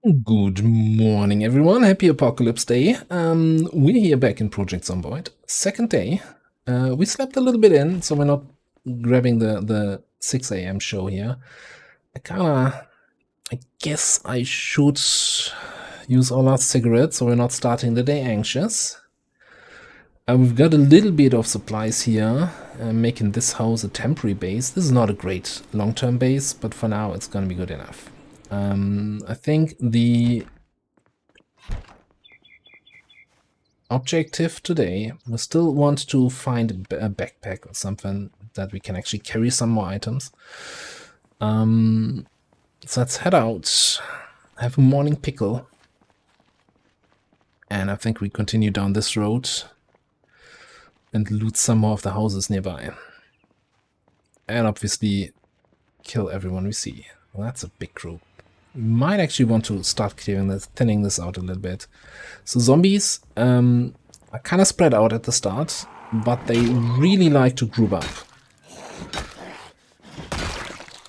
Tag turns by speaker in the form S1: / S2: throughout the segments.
S1: Good morning, everyone. Happy Apocalypse Day. We're here back in Project Zomboid. Second day. We slept a little bit in, so we're not grabbing the 6 a.m. show here. I guess I should use our last cigarette, so we're not starting the day anxious. We've got a little bit of supplies here, making this house a temporary base. This is not a great long-term base, but for now it's gonna be good enough. I think the objective today, we still want to find a backpack or something that we can actually carry some more items. So let's head out, have a morning pickle, and I think we continue down this road and loot some more of the houses nearby. And obviously kill everyone we see. Well, that's a big group. Might actually want to start thinning this out a little bit. So zombies are kind of spread out at the start, but they really like to group up.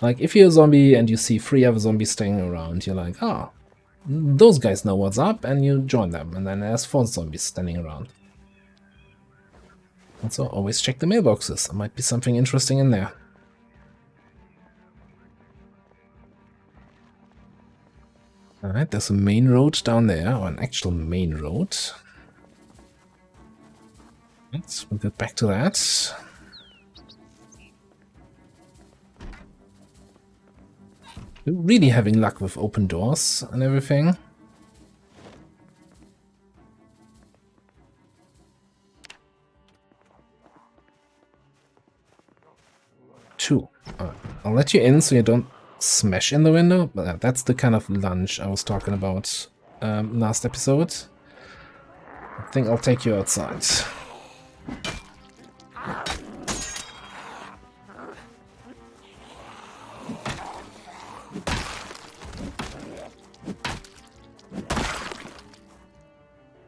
S1: Like if you're a zombie and you see 3 other zombies staying around, you're like, oh, those guys know what's up, and you join them. And then there's 4 zombies standing around. Also, always check the mailboxes. There might be something interesting in there. Alright, there's a main road down there, or an actual main road. Let's get back to that. We're really having luck with open doors and everything. Two. I'll let you in so you don't smash in the window, but that's the kind of lunge I was talking about last episode. I think I'll take you outside.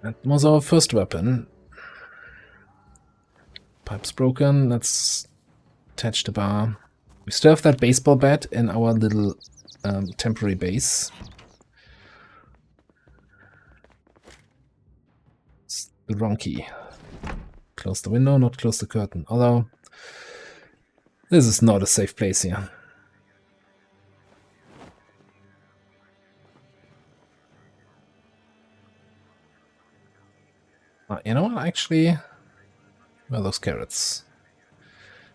S1: That was our first weapon. Pipe's broken, let's attach the bar. We still have that baseball bat in our little temporary base. It's the wrong key. Close the window, not close the curtain. Although, this is not a safe place here. You know what, actually, well, those carrots.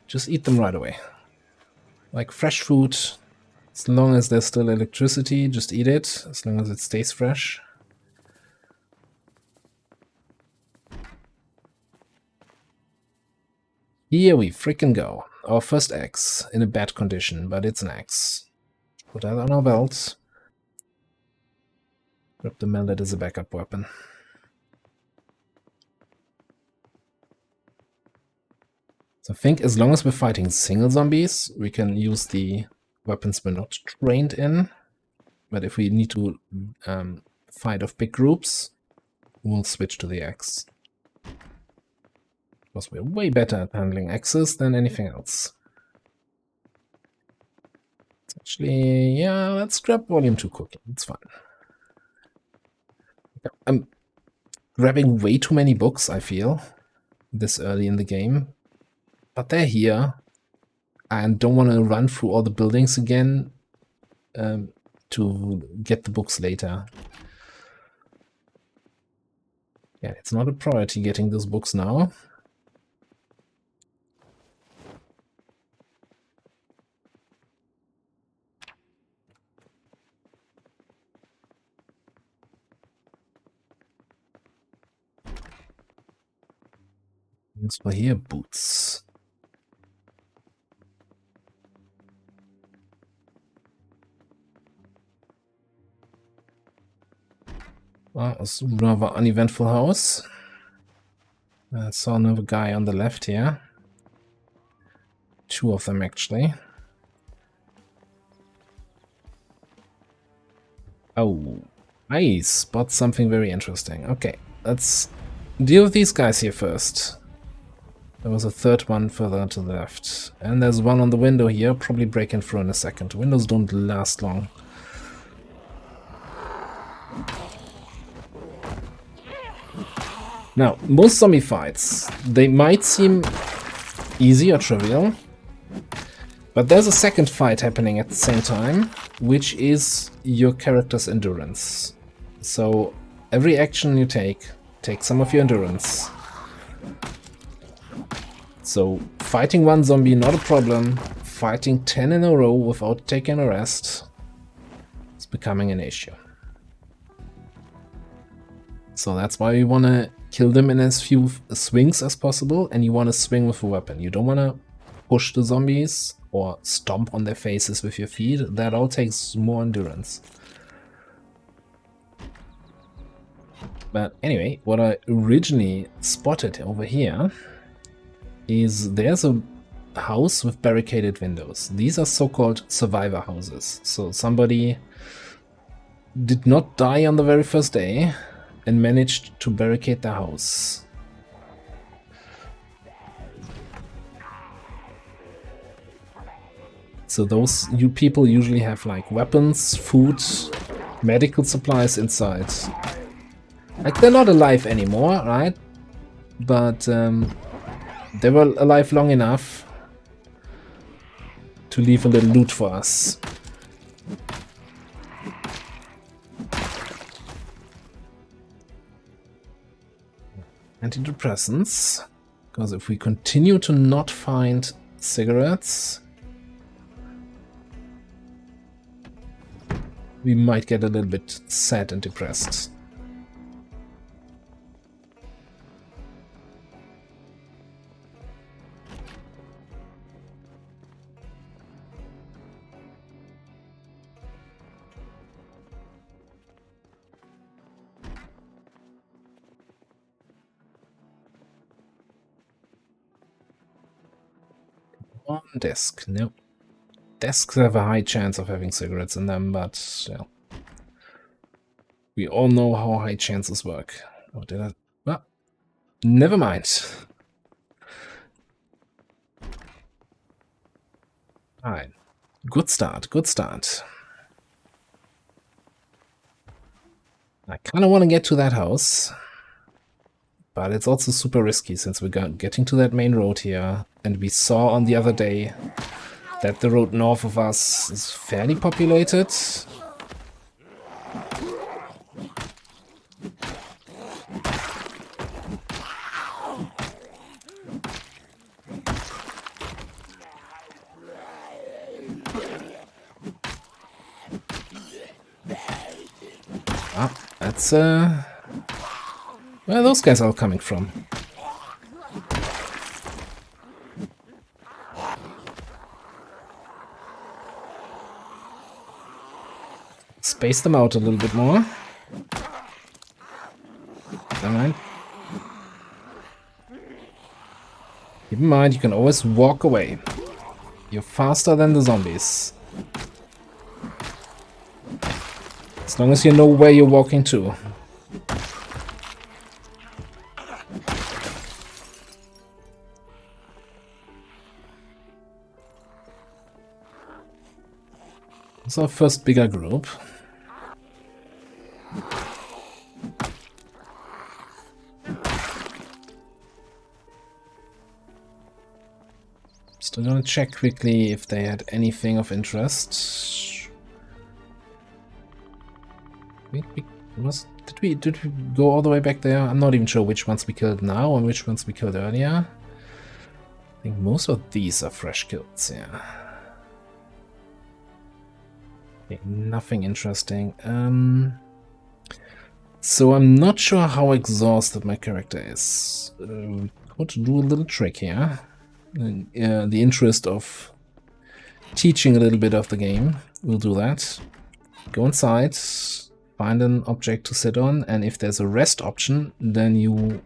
S1: Just eat them right away. Like fresh food, as long as there's still electricity, just eat it, as long as it stays fresh. Here we freaking go. Our first axe, in a bad condition, but it's an axe. Put that on our belt. Grab the mallet as a backup weapon. So I think as long as we're fighting single zombies, we can use the weapons we're not trained in. But if we need to fight off big groups, we'll switch to the axe. Because we're way better at handling axes than anything else. Actually, yeah, let's grab volume 2 cooking. It's fine. I'm grabbing way too many books, I feel, this early in the game. But they're here, and don't want to run through all the buildings again to get the books later. Yeah, it's not a priority getting those books now. These were here boots. Well, it's a rather uneventful house. I saw another guy on the left here. 2 of them, actually. Oh, I spot something very interesting. Okay, let's deal with these guys here first. There was a 3rd one further to the left. And there's one on the window here, probably breaking through in a second. Windows don't last long. Now, most zombie fights, they might seem easy or trivial, but there's a second fight happening at the same time, which is your character's endurance. So every action you take some of your endurance. So fighting one zombie, not a problem. Fighting 10 in a row without taking a rest is becoming an issue. So that's why you want to kill them in as few swings as possible, and you want to swing with a weapon. You don't want to push the zombies or stomp on their faces with your feet. That all takes more endurance. But anyway, what I originally spotted over here is there's a house with barricaded windows. These are so-called survivor houses. So somebody did not die on the very first day and managed to barricade the house. So those people usually have like weapons, food, medical supplies inside. Like they're not alive anymore, right? But they were alive long enough to leave a little loot for us. Antidepressants, because if we continue to not find cigarettes, we might get a little bit sad and depressed. One desk, no. Desks have a high chance of having cigarettes in them, but yeah. We all know how high chances work. Oh, did I? Well, never mind. Alright. Good start, good start. I kind of want to get to that house, but it's also super risky since we're getting to that main road here, and we saw on the other day that the road north of us is fairly populated. That's where those guys are coming from. Space them out a little bit more. Never mind. Keep in mind, you can always walk away. You're faster than the zombies. As long as you know where you're walking to. It's our first bigger group. Still gonna check quickly if they had anything of interest. Did we go all the way back there? I'm not even sure which ones we killed now and which ones we killed earlier. I think most of these are fresh kills, yeah. Okay, nothing interesting. So I'm not sure how exhausted my character is. Could do a little trick here. In the interest of teaching a little bit of the game, we'll do that. Go inside. Find an object to sit on, and if there's a rest option, then you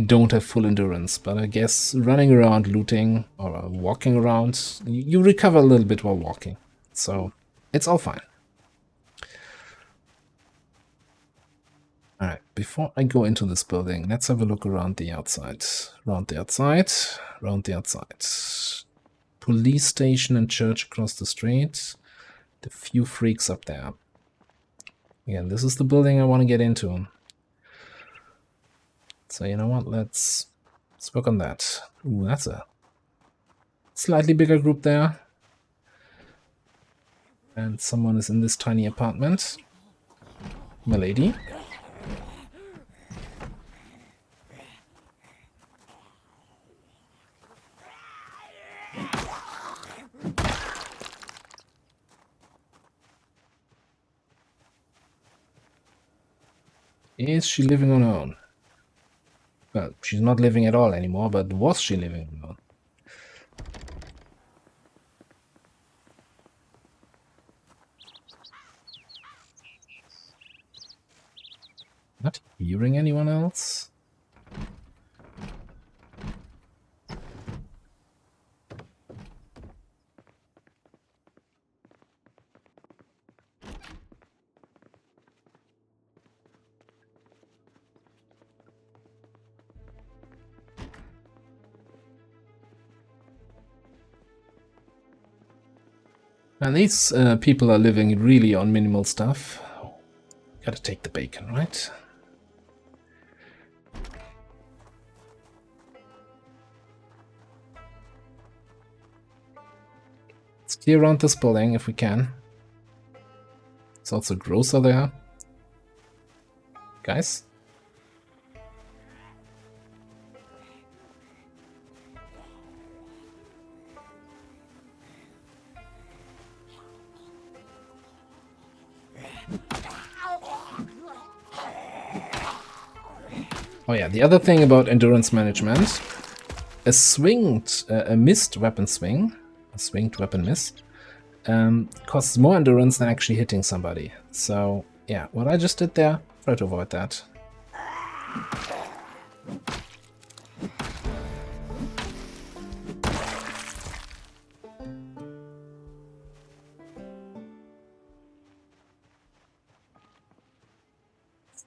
S1: don't have full endurance. But I guess running around looting or walking around, you recover a little bit while walking. So it's all fine. Alright, before I go into this building, let's have a look around the outside. Around the outside, around the outside. Police station and church across the street. The few freaks up there. Again, this is the building I want to get into. So you know what? Let's work on that. Ooh, that's a slightly bigger group there. And someone is in this tiny apartment. Milady. Is she living on her own? Well, she's not living at all anymore, but was she living on her own? Not hearing anyone else? And these people are living really on minimal stuff. Gotta take the bacon, right? Let's clear around this building if we can. There's also a grocer there. Guys? Oh yeah, the other thing about endurance management, a missed weapon swing, a swinged weapon miss, costs more endurance than actually hitting somebody. So yeah, what I just did there, try to avoid that.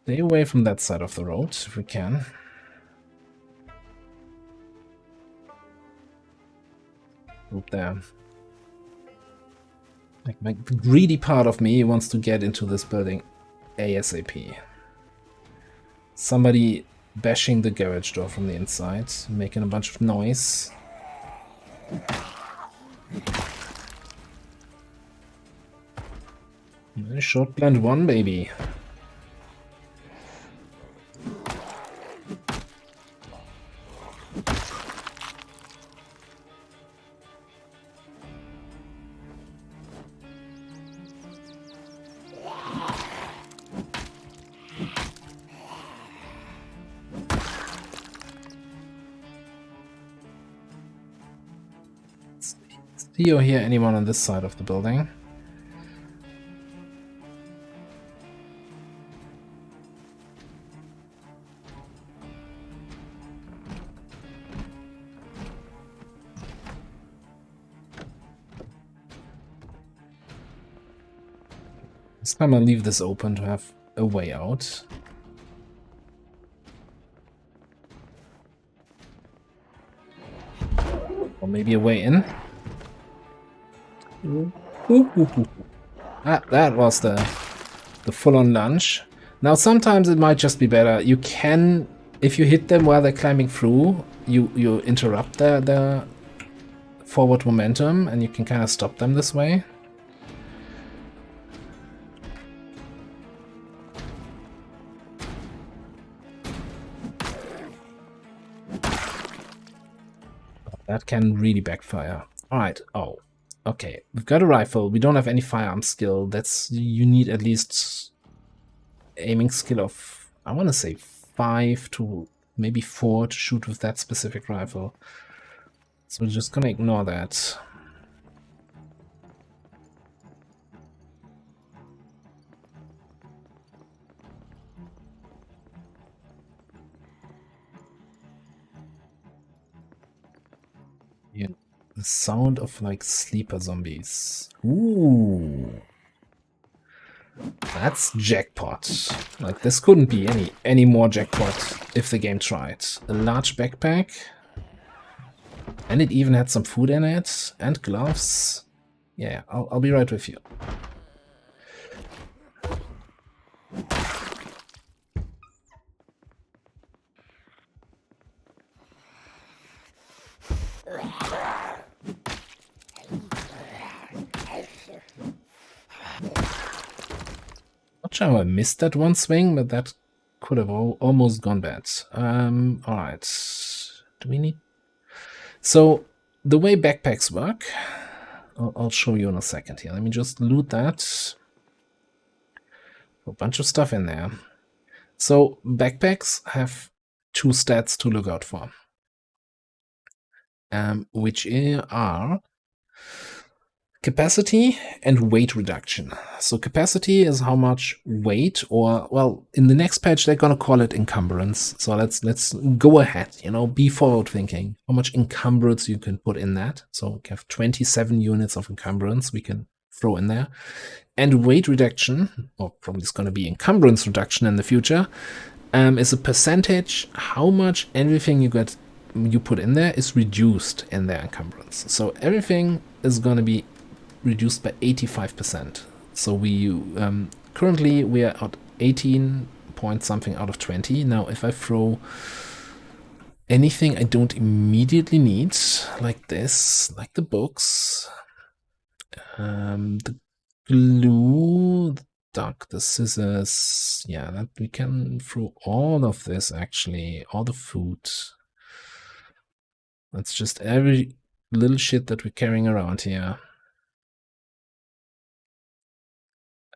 S1: Stay away from that side of the road if we can. Group there. Like the greedy part of me wants to get into this building ASAP. Somebody bashing the garage door from the inside, making a bunch of noise. Short blend 1, baby. See or hear anyone on this side of the building? This time I'll leave this open to have a way out. Or maybe a way in. That was the full-on lunge. Now sometimes it might just be better. You can, if you hit them while they're climbing through, you interrupt the forward momentum and you can kind of stop them this way. That can really backfire. Alright, oh. Okay, we've got a rifle. We don't have any firearm skill. You need at least aiming skill of, I want to say 5 to maybe 4 to shoot with that specific rifle. So we're just gonna ignore that. Yeah. The sound of like sleeper zombies. Ooh. That's jackpot. Like this couldn't be any more jackpot if the game tried. A large backpack. And it even had some food in it and gloves. Yeah, I'll be right with you. Sure, I missed that one swing, but that could have almost gone bad. Alright. Do we need... So, the way backpacks work, I'll show you in a second here. Let me just loot that. A bunch of stuff in there. So, backpacks have two stats to look out for. Which are capacity and weight reduction. So capacity is how much weight, or well, in the next patch they're gonna call it encumbrance. So let's go ahead, you know, be forward thinking. How much encumbrance you can put in that. So we have 27 units of encumbrance we can throw in there. And weight reduction, or probably it's gonna be encumbrance reduction in the future, is a percentage how much everything you put in there is reduced in their encumbrance. So everything is gonna be reduced by 85%. So we currently we are at 18 point something out of 20. Now if I throw anything I don't immediately need, like this, like the books, the glue, the duck, the scissors, yeah, that we can throw all of this actually, all the food. That's just every little shit that we're carrying around here.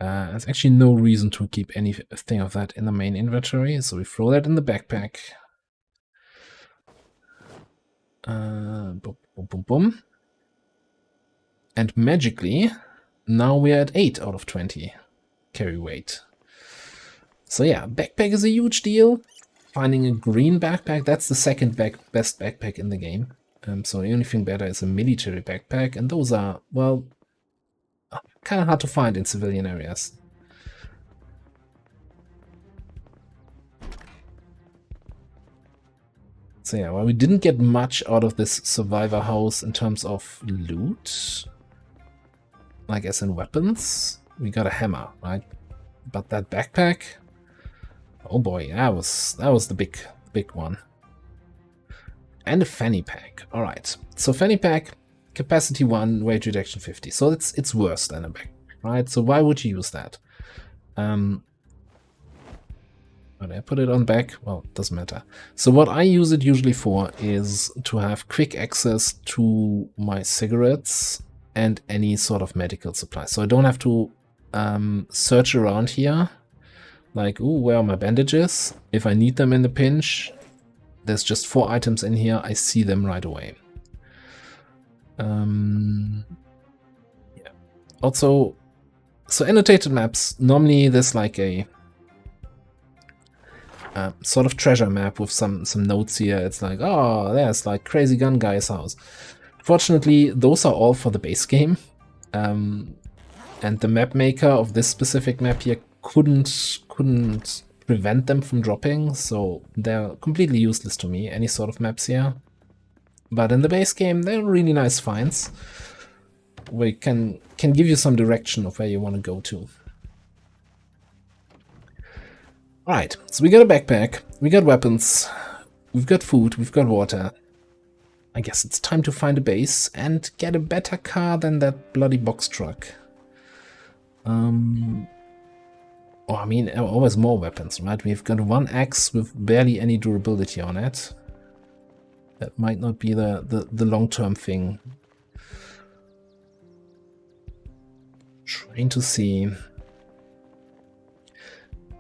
S1: There's actually no reason to keep anything of that in the main inventory, so we throw that in the backpack. Boom, boom, boom, boom. And magically, now we're at 8 out of 20 carry weight. So yeah, backpack is a huge deal. Finding a green backpack, that's the second best backpack in the game. So the only thing better is a military backpack, and those are, well, kind of hard to find in civilian areas. So yeah, well, we didn't get much out of this survivor house in terms of loot, like as in weapons. We got a hammer, right? But that backpack, oh boy, that was the big one. And a fanny pack. All right, so fanny pack, capacity 1, weight reduction 50. So it's worse than a backpack, right? So why would you use that? When I put it on back, well, it doesn't matter. So what I use it usually for is to have quick access to my cigarettes and any sort of medical supply. So I don't have to search around here, like, ooh, where are my bandages? If I need them in the pinch, there's just 4 items in here, I see them right away. Yeah. Also, so annotated maps, normally there's like a sort of treasure map with some notes here. It's like, oh, there's like crazy gun guy's house. Fortunately, those are all for the base game. And the map maker of this specific map here couldn't prevent them from dropping, so they're completely useless to me, any sort of maps here. But in the base game, they're really nice finds. We can give you some direction of where you want to go to. Alright, so we got a backpack, we got weapons, we've got food, we've got water. I guess it's time to find a base and get a better car than that bloody box truck. Oh, I mean, always more weapons, right? We've got one axe with barely any durability on it. That might not be the long-term thing. Trying to see.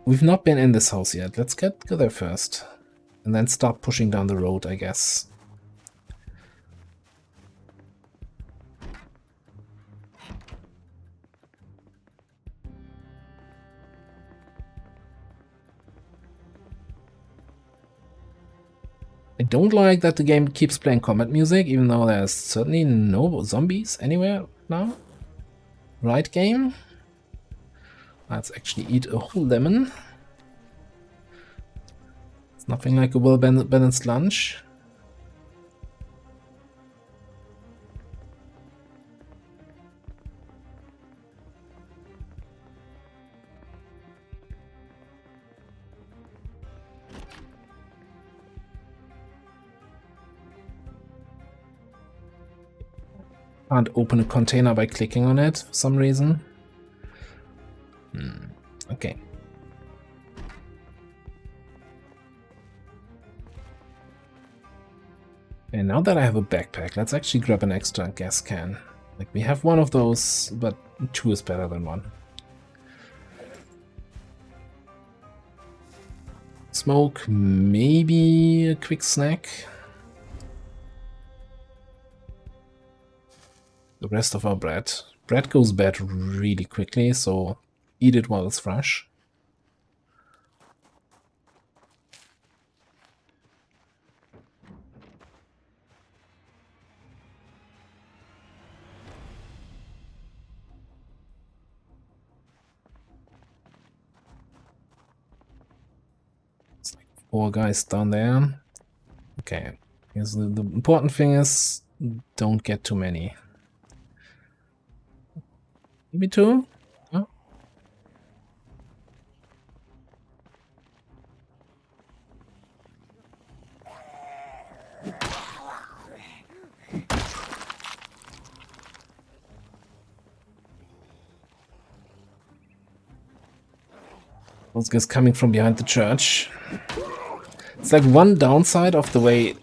S1: We've not been in this house yet. Let's go there first. And then start pushing down the road, I guess. I don't like that the game keeps playing combat music, even though there's certainly no zombies anywhere now. Right, game? Let's actually eat a whole lemon. It's nothing like a well-balanced lunch. Can't open a container by clicking on it for some reason. Okay, And now that I have a backpack, let's actually grab an extra gas can. Like, we have one of those, but 2 is better than 1. Smoke, maybe a quick snack. The rest of our bread. Bread goes bad really quickly, so eat it while it's fresh. It's like 4 guys down there. Okay, here's the important thing is don't get too many. Maybe 2? Oh. Those guys coming from behind the church. It's like one downside of the way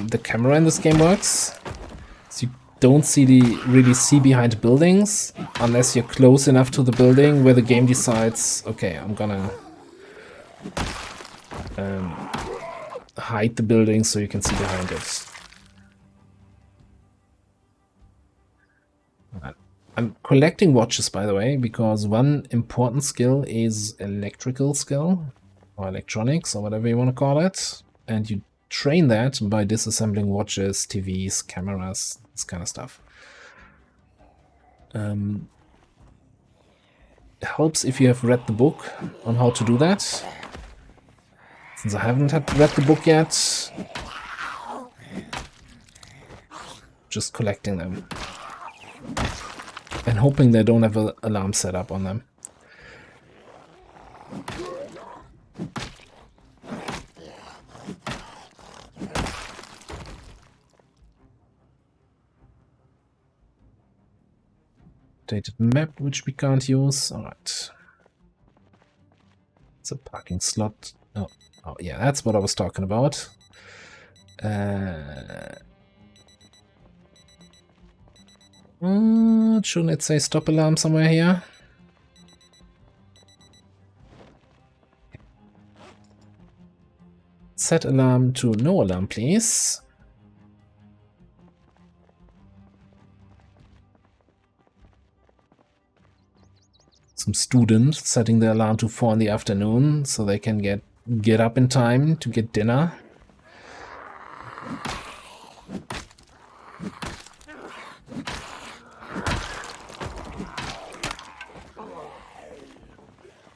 S1: the camera in this game works. So you don't really see behind buildings unless you're close enough to the building where the game decides, okay, I'm gonna hide the building so you can see behind it. I'm collecting watches, by the way, because one important skill is electrical skill, or electronics, or whatever you want to call it. And you train that by disassembling watches, TVs, cameras, this kind of stuff. It helps if you have read the book on how to do that. Since I haven't read the book yet, just collecting them. And hoping they don't have an alarm set up on them. Updated map, which we can't use. Alright. It's a parking slot. Oh, yeah, that's what I was talking about. Shouldn't it say stop alarm somewhere here? Set alarm to no alarm, please. Some students setting the alarm to 4 in the afternoon so they can get up in time to get dinner.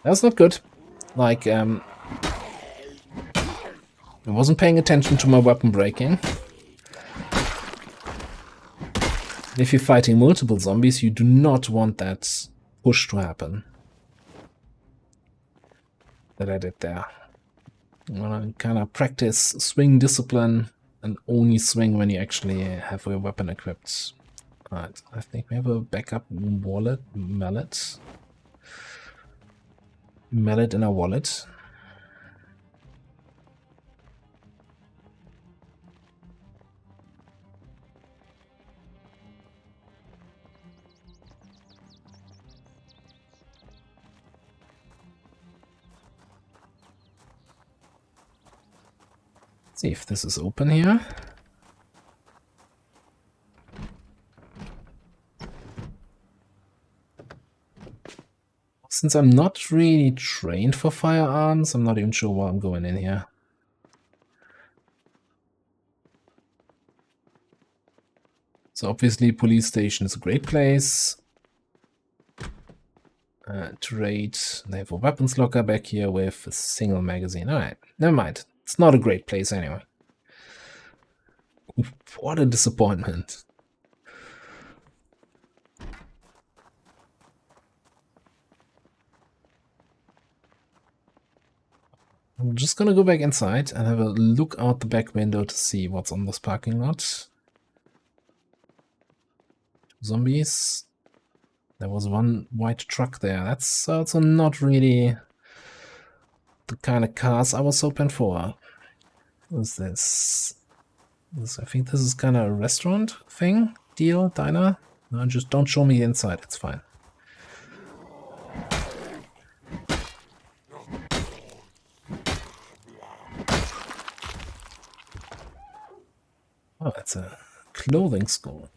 S1: That's not good. Like, I wasn't paying attention to my weapon breaking. If you're fighting multiple zombies, you do not want that push to happen. That I did there. I want to kind of practice swing discipline and only swing when you actually have your weapon equipped. Alright, I think we have a backup mallet in our wallet. Let's see if this is open here. Since I'm not really trained for firearms, I'm not even sure why I'm going in here. So obviously police station is a great place to raid. They have a weapons locker back here with a single magazine. Alright, never mind. It's not a great place anyway. What a disappointment. I'm just gonna go back inside and have a look out the back window to see what's on this parking lot. Zombies. There was one white truck there. That's also not really the kind of cars I was hoping for. What's this? I think this is kind of a restaurant thing, deal, diner. No, just don't show me the inside, it's fine. Oh, that's a clothing store.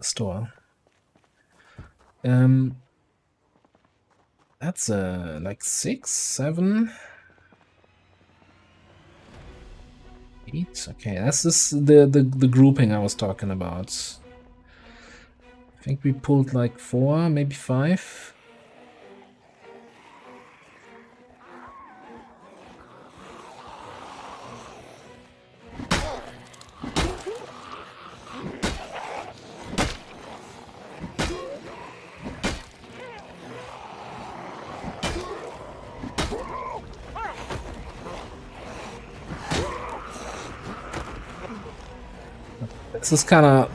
S1: That's like 6, 7, 8. Okay, that's the grouping I was talking about. I think we pulled like 4, maybe 5. This is kind of...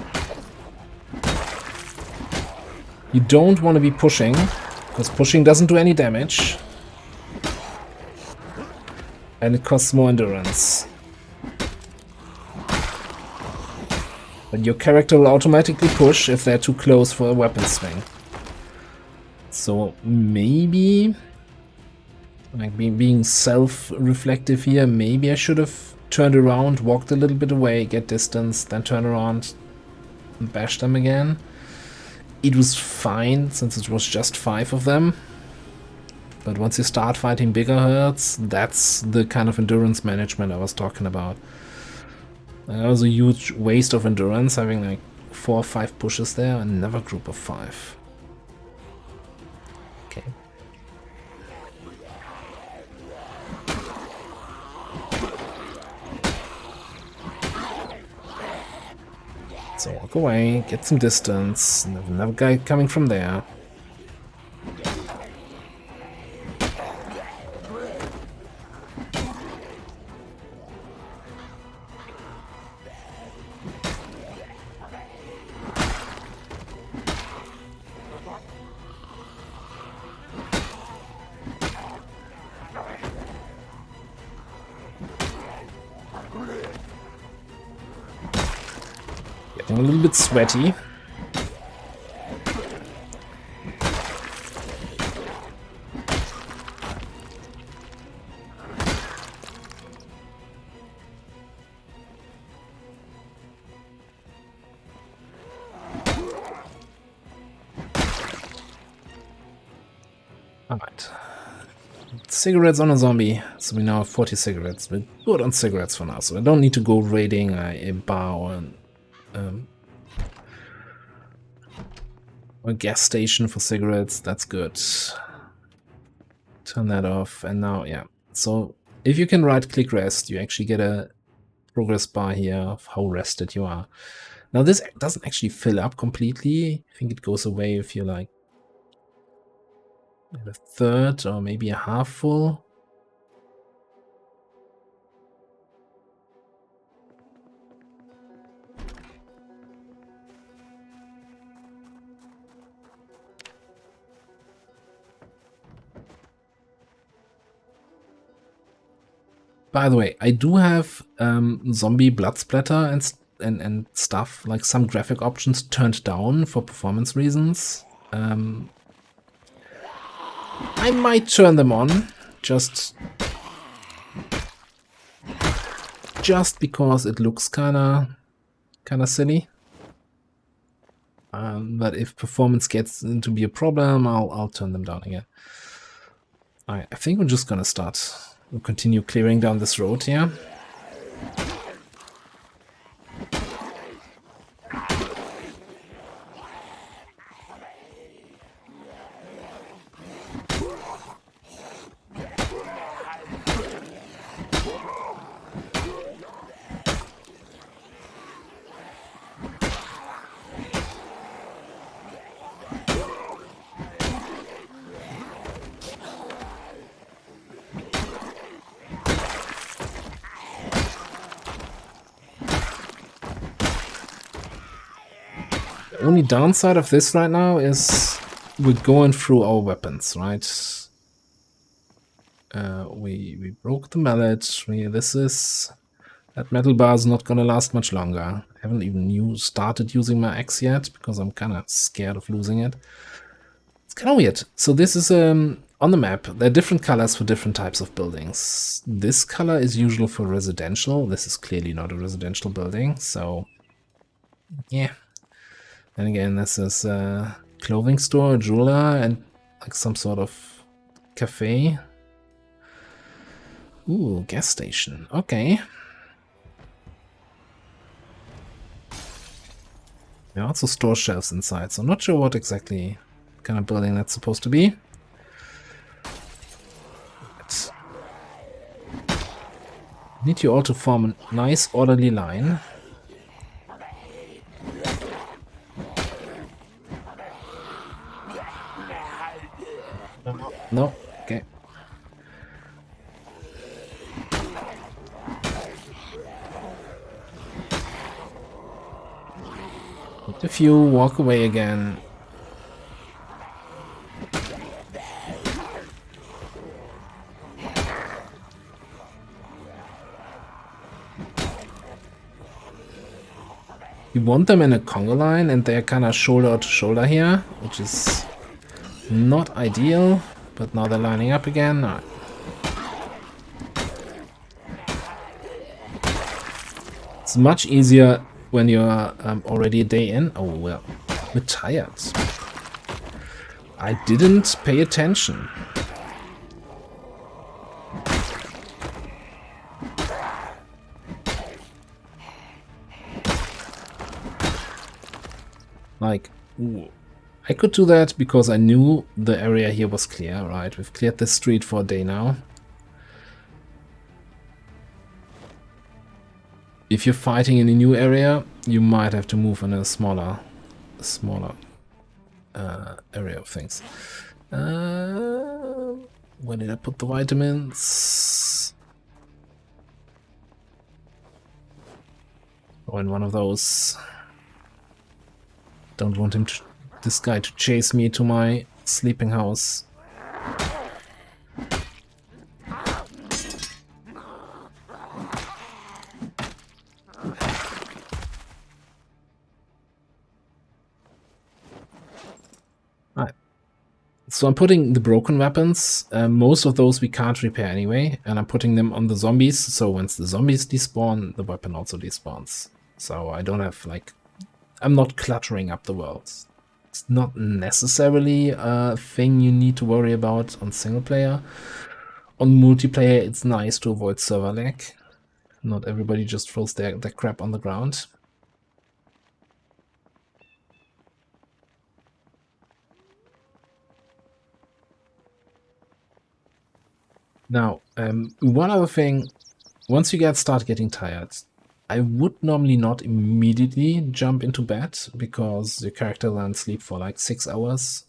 S1: You don't want to be pushing, because pushing doesn't do any damage. And it costs more endurance. But your character will automatically push if they're too close for a weapon swing. So maybe... Like being self-reflective here, maybe I should have turned around, walked a little bit away, get distance, then turn around and bash them again. It was fine, since it was just 5 of them. But once you start fighting bigger herds, that's the kind of endurance management I was talking about. That was a huge waste of endurance, having like 4 or 5 pushes there, and never group of 5. Okay. So walk away, get some distance, and another guy coming from there. Getting a little bit sweaty. Alright. Cigarettes on a zombie. So we now have 40 cigarettes. We're good on cigarettes for now, so I don't need to go raiding a bar or a gas station for cigarettes. That's good. Turn that off, and now, yeah. So if you can right-click rest, you actually get a progress bar here of how rested you are. Now this doesn't actually fill up completely. I think it goes away if you're like a third or maybe a half full. By the way, I do have zombie blood splatter and stuff, like some graphic options turned down for performance reasons. I might turn them on, just because it looks kinda silly. But if performance gets to be a problem, I'll turn them down again. Alright, I think we're just gonna start. We'll continue clearing down this road here. The only downside of this right now is we're going through our weapons, right? We broke the mallet. This is That metal bar is not gonna last much longer. I haven't even started using my axe yet because I'm kind of scared of losing it. It's kind of weird. So this is on the map. There are different colors for different types of buildings. This color is usual for residential. This is clearly not a residential building. So yeah. Then again, this is a clothing store, a jeweler, and like some sort of cafe. Ooh, gas station. Okay. There are also store shelves inside, so I'm not sure what exactly kind of building that's supposed to be. But need you all to form a nice orderly line. No, okay. If you walk away again. You want them in a conga line and they're kind of shoulder to shoulder here, which is not ideal, but now they're lining up again. All right. It's much easier when you're already a day in. Oh, well, we're tired. I didn't pay attention. Like, ooh. I could do that because I knew the area here was clear, right? We've cleared this street for a day now. If you're fighting in a new area, you might have to move in a smaller area of things. Where did I put the vitamins? Oh, in one of those. Don't want this guy to chase me to my sleeping house. Alright. So I'm putting the broken weapons. Most of those we can't repair anyway, and I'm putting them on the zombies. So once the zombies despawn, the weapon also despawns. So I don't have like... I'm not cluttering up the world. It's not necessarily a thing you need to worry about on single player. On multiplayer, it's nice to avoid server lag. Not everybody just throws their crap on the ground. Now, one other thing, once you start getting tired, I would normally not immediately jump into bed because your character then sleep for like 6 hours.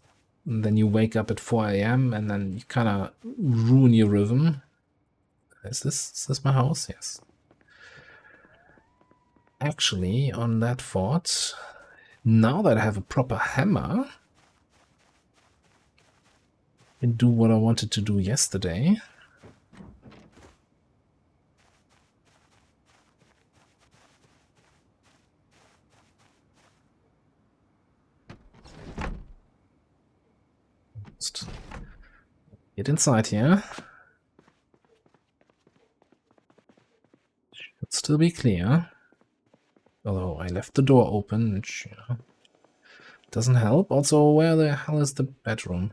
S1: And then you wake up at 4 AM and then you kind of ruin your rhythm. Is this my house? Yes. Actually, on that fort, now that I have a proper hammer, I can do what I wanted to do yesterday. Get inside here. Should still be clear. Although I left the door open, which doesn't help. Also, where the hell is the bedroom?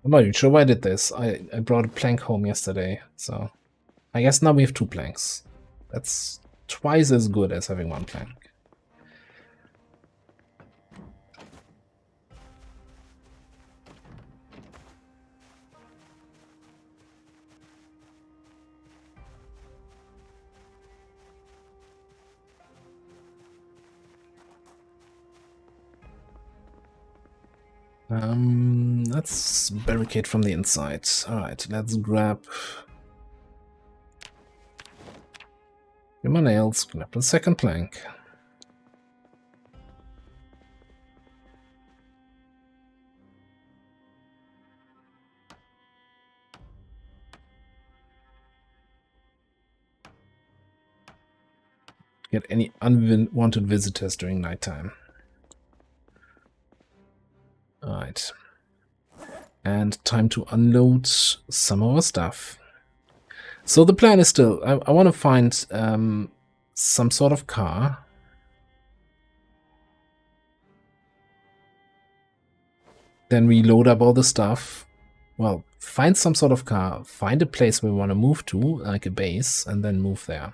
S1: I'm not even sure why I did this. I brought a plank home yesterday, so I guess now we have 2 planks. That's twice as good as having 1 plank. Let's barricade from the inside. Alright, let's grab Get my nails, grab the second plank. Get any unwanted visitors during nighttime. Alright. And time to unload some of our stuff. So the plan is still, I want to find some sort of car. Then we load up all the stuff. Well, find some sort of car, find a place we want to move to, like a base, and then move there.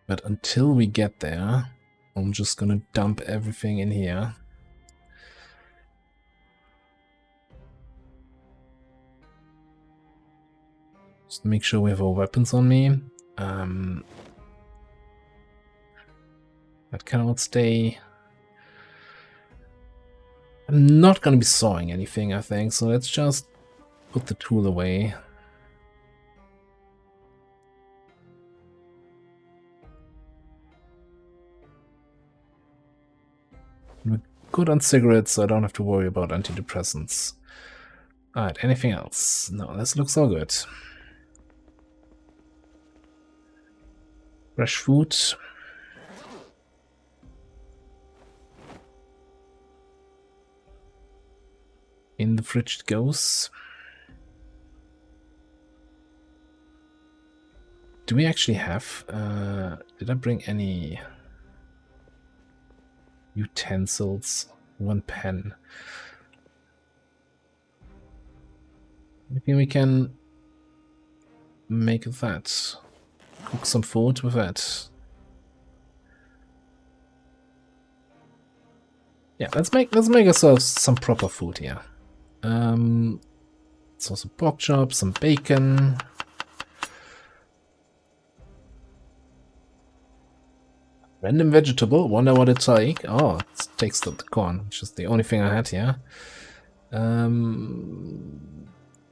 S1: But until we get there, I'm just gonna dump everything in here. Just make sure we have our weapons on me. That cannot stay. I'm not gonna be sawing anything, I think, so let's just put the tool away. We're good on cigarettes, so I don't have to worry about antidepressants. Alright, anything else? No, this looks all good. Fresh food. In the fridge it goes. Do we actually have... did I bring any utensils? One pen. Maybe we can make that. Cook some food with that. Yeah, let's make ourselves some proper food here. So some pork chops, some bacon. Random vegetable, wonder what it's like. Oh, it takes the corn, which is the only thing I had here. Some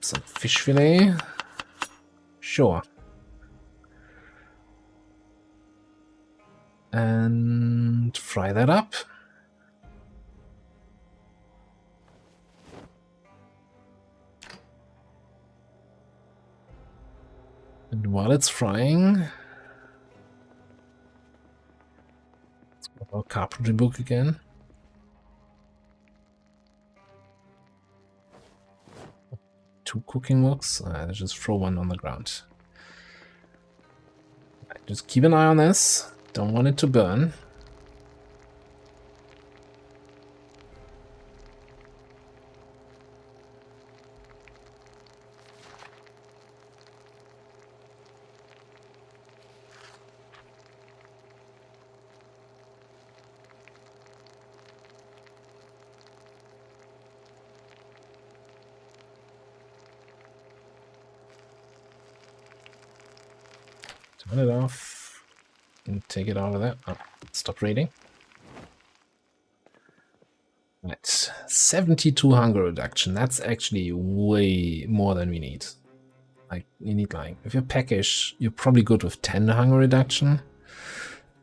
S1: fish fillet. Sure. And fry that up. And while it's frying, let's go to our carpentry book again. Two cooking books. Let's just throw one on the ground. Just keep an eye on this. Don't want it to burn. Turn it off and take it out of there. Oh, stop reading. Right, 72 hunger reduction. That's actually way more than we need. Like, you need, like, if you're peckish, you're probably good with 10 hunger reduction.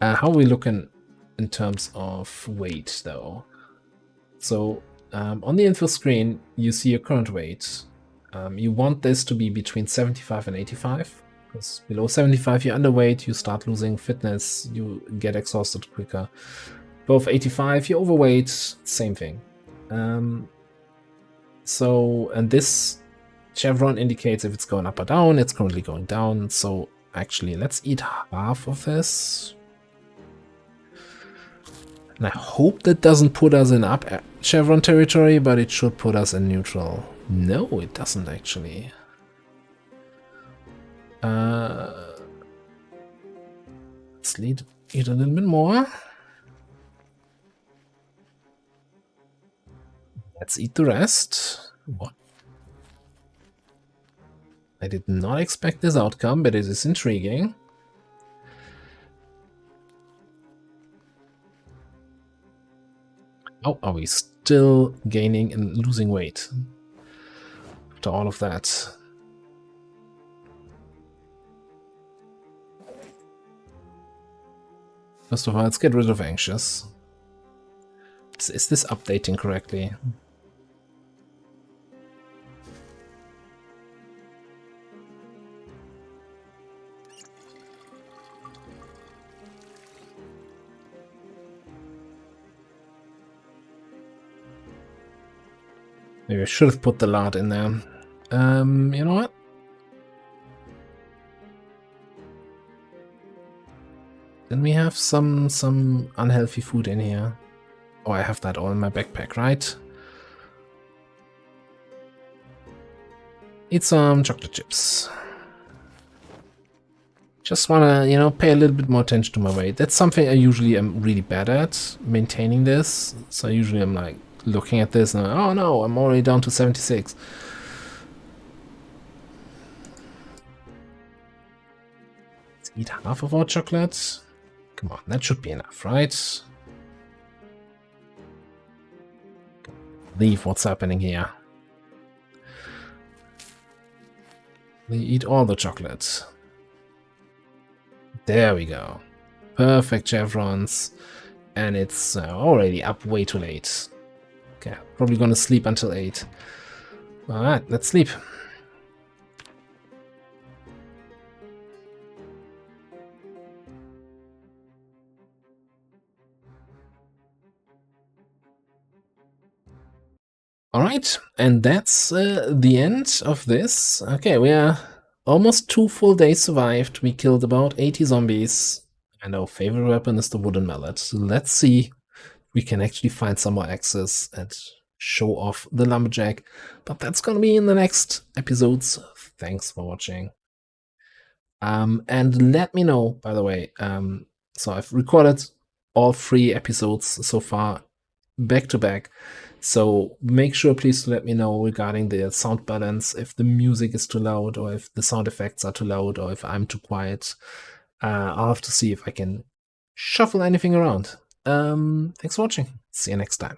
S1: How are we looking in terms of weight, though? So, on the info screen, you see your current weight. You want this to be between 75 and 85. Because below 75, you're underweight, you start losing fitness, you get exhausted quicker. Above 85, you're overweight, same thing. And this chevron indicates if it's going up or down. It's currently going down, so actually, let's eat half of this. And I hope that doesn't put us in up chevron territory, but it should put us in neutral. No, it doesn't actually. Let's eat a little bit more. Let's eat the rest. What? I did not expect this outcome, but it is intriguing. Oh, are we still gaining and losing weight after all of that? First of all, let's get rid of anxious. Is this updating correctly? Maybe I should have put the lard in there. You know what? Then we have some unhealthy food in here. Oh, I have that all in my backpack, right? Eat some chocolate chips. Just wanna, you know, pay a little bit more attention to my weight. That's something I usually am really bad at, maintaining this. So usually I'm like looking at this and I'm like, oh no, I'm already down to 76. Let's eat half of our chocolate. Come on, that should be enough, right? Leave what's happening here. They eat all the chocolate. There we go. Perfect chevrons. And it's already up way too late. Okay, probably gonna sleep until 8. Alright, let's sleep. Alright, and that's the end of this. Okay, we are almost 2 full days survived. We killed about 80 zombies. And our favorite weapon is the wooden mallet. So let's see if we can actually find some more axes and show off the lumberjack. But that's gonna be in the next episodes. Thanks for watching. And let me know, by the way, so I've recorded all 3 episodes so far back to back. So make sure please to let me know regarding the sound balance, if the music is too loud or if the sound effects are too loud or if I'm too quiet. I'll have to see if I can shuffle anything around. Thanks for watching. See you next time.